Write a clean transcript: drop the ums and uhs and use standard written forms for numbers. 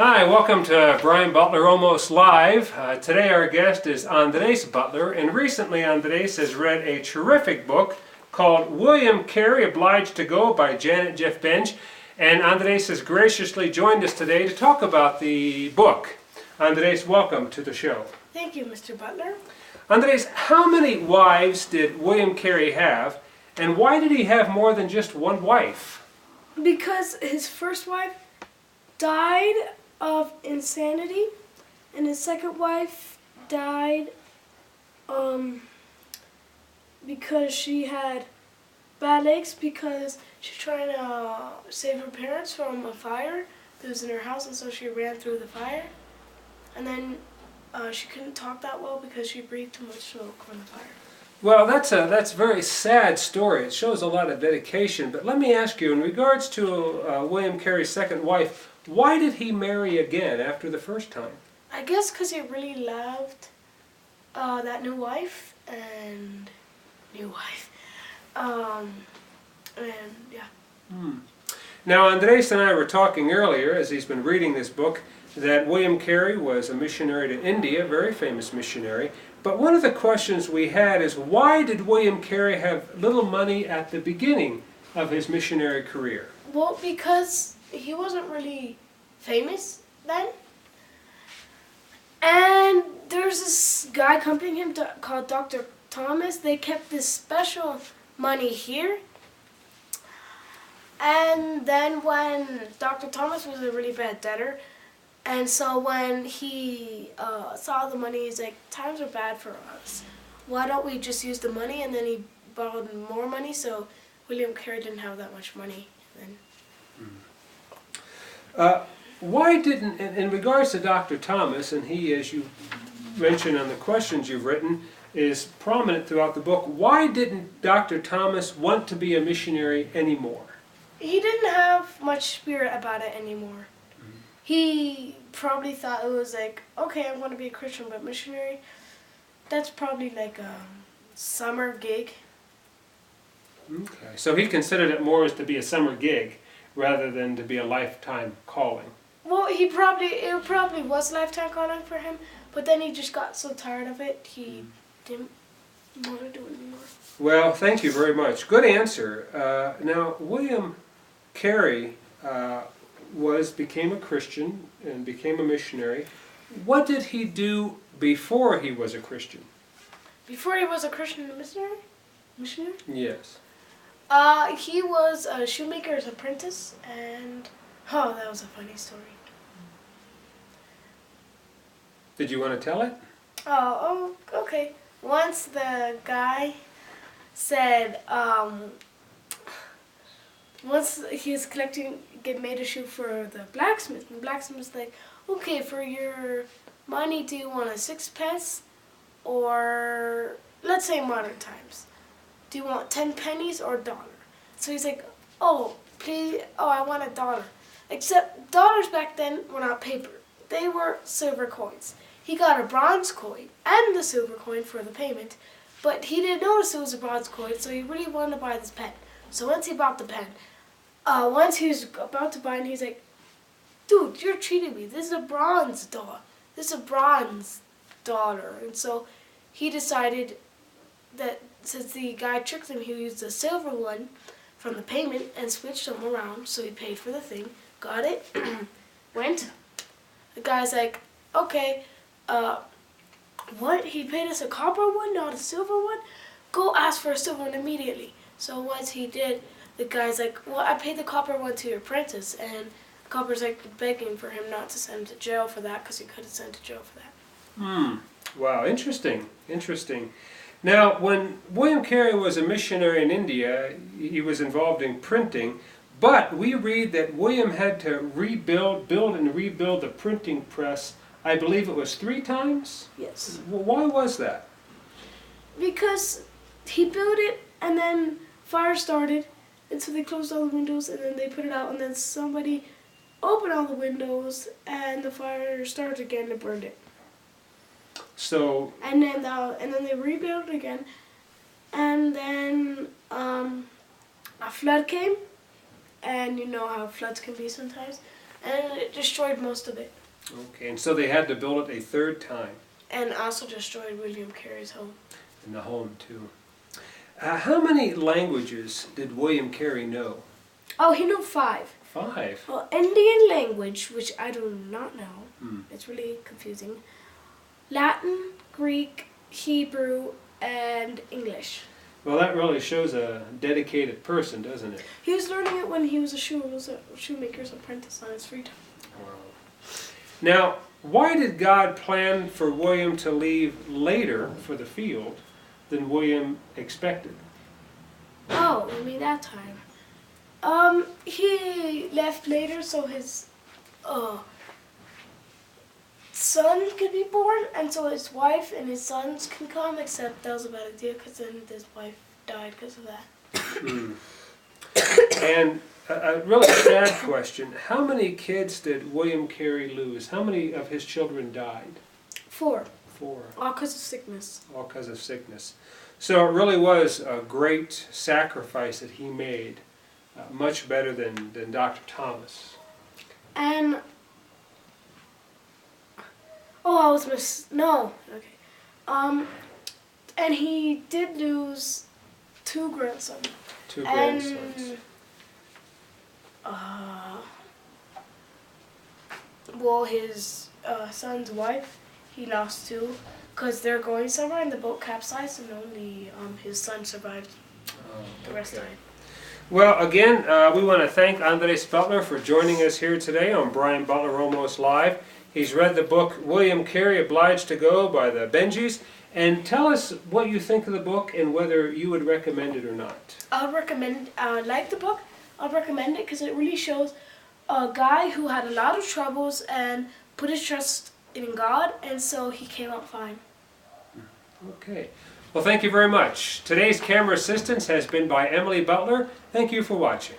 Hi, welcome to Brian Butler Almost Live. Today our guest is Andres Butler, and recently Andres has read a terrific book called William Carey, Obliged to Go by Janet Jeff Benj, and Andres has graciously joined us today to talk about the book. Andres, welcome to the show. Thank you, Mr. Butler. Andres, how many wives did William Carey have, and why did he have more than just one wife? Because his first wife died of insanity, and his second wife died because she had bad legs because she was trying to save her parents from a fire that was in her house, and so she ran through the fire. And then she couldn't talk that well because she breathed too much smoke from the fire. Well, that's a very sad story. It shows a lot of dedication. But let me ask you, in regards to William Carey's second wife, why did he marry again after the first time? I guess because he really loved that new wife and yeah. Now, Andres and I were talking earlier, as he's been reading this book, that William Carey was a missionary to India, a very famous missionary. But one of the questions we had is, why did William Carey have little money at the beginning of his missionary career? Well, because he wasn't really famous then. And there's this guy accompanying him called Dr. Thomas. They kept this special money here. And then when Dr. Thomas was a really bad debtor, and so when he saw the money, he's like, times are bad for us. Why don't we just use the money? And then he borrowed more money, so William Carey didn't have that much money then. Why didn't, in regards to Dr. Thomas, and he, as you mentioned on the questions you've written, is prominent throughout the book, why didn't Dr. Thomas want to be a missionary anymore? He didn't have much spirit about it anymore. He probably thought it was like, okay, I want to be a Christian, but missionary, that's probably like a summer gig. Okay, so he considered it more as to be a summer gig rather than to be a lifetime calling. Well, it probably was a lifetime calling for him, but then he just got so tired of it, he didn't want to do it anymore. Well, thank you very much. Good answer. Now, William Carey became a Christian and became a missionary. What did he do before he was a Christian? Before he was a Christian and missionary? Missionary? Yes. He was a shoemaker's apprentice, and that was a funny story. Did you want to tell it? Oh, okay. Once the guy said, once he was made a shoe for the blacksmith, and the blacksmith was like, okay, for your money, do you want a sixpence, or let's say modern times, do you want 10 pennies or a dollar? So he's like, I want $1. Except dollars back then were not paper. They were silver coins. He got a bronze coin and the silver coin for the payment, but he didn't notice it was a bronze coin, so he really wanted to buy this pen. So once he bought the pen, once he was about to buy it, he's like, dude, you're cheating me. This is a bronze dollar. This is a bronze dollar. And so he decided that since the guy tricked him, he used the silver one from the payment and switched them around. So he paid for the thing, got it, went. The guy's like, okay, what? He paid us a copper one, not a silver one? Go ask for a silver one immediately. So once he did, the guy's like, well, I paid the copper one to your apprentice. And the copper's like begging for him not to send him to jail for that because he could have sent to jail for that. Wow, interesting. Now, when William Carey was a missionary in India, he was involved in printing, but we read that William had to build and rebuild the printing press, I believe it was 3 times? Yes. Why was that? Because he built it and then fire started, and so they closed all the windows and then they put it out, and then somebody opened all the windows and the fire started again and burned it. So. And then they rebuilt it again, and then a flood came, and you know how floods can be sometimes. and it destroyed most of it. Okay, and so they had to build it a third time. And also destroyed William Carey's home. In the home, too. How many languages did William Carey know? Oh, he knew 5. 5? Well, Indian language, which I do not know. It's really confusing. Latin, Greek, Hebrew, and English. Well, that really shows a dedicated person, doesn't it? He was learning it when he was a shoemaker's apprentice on his free time. Wow. Now, why did God plan for William to leave later for the field than William expected? Oh, you mean that time? He left later so his son could be born, and so his wife and his sons can come, except that was a bad idea because then his wife died because of that. And a really sad question. How many kids did William Carey lose? How many of his children died? 4. 4. All because of sickness. All because of sickness. So it really was a great sacrifice that he made. Much better than Dr. Thomas. And I was no. Okay. And he did lose 2 grandsons. 2 grandsons. Well, his son's wife, he lost 2 because they're going somewhere and the boat capsized, and only his son survived. The rest died. Well, again, we want to thank Andres Butler for joining us here today on Brian Butler Almost Live. He's read the book William Carey, Obliged to Go by the Benjis. And tell us what you think of the book and whether you would recommend it or not. I would recommend, like the book, I'd recommend it because it really shows a guy who had a lot of troubles and put his trust in God, and so he came out fine. Okay. Well, thank you very much. Today's camera assistance has been by Emily Butler. Thank you for watching.